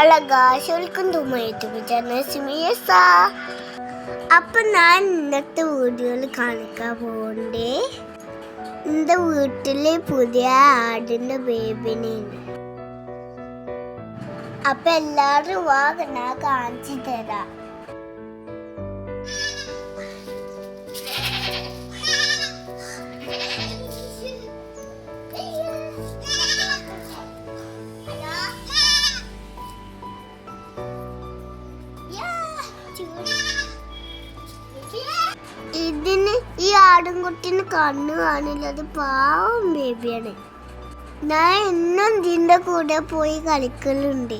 അളകാശോൽക്കും തുമ്മയത്തുമിച്ച. അപ്പൊ ഞാൻ ഇന്നത്തെ വീഡിയോയിൽ കാണിക്കാൻ പോകണ്ടേ എന്റെ വീട്ടില് പുതിയ ആടിന്റെ ബേബിനെയാണ്. അപ്പൊ എല്ലാരും വാ ഞാൻ കാണിച്ചു തരാം. ഇതിന് ഈ ആടുംകുട്ടിന് കണ്ണു കാണില്ല, അത് പാവം ബേബിയാണ്. ഞാൻ എന്നും ഇതിന്റെ കൂടെ പോയി കളിക്കലുണ്ട്.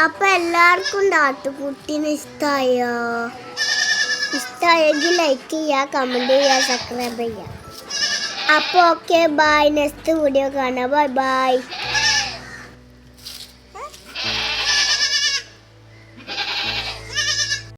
അപ്പൊ എല്ലാവർക്കും ആട്ടുകുട്ടീനെ ഇഷ്ടമായെങ്കിൽ ലൈക്ക് ചെയ്യുക, കമന്റ് ചെയ്യുക, സബ്സ്ക്രൈബ് ചെയ്യുക. അപ്പോൾ ഓക്കെ, ബൈ. നെക്സ്റ്റ് വീഡിയോ കാണാം. Bye bye.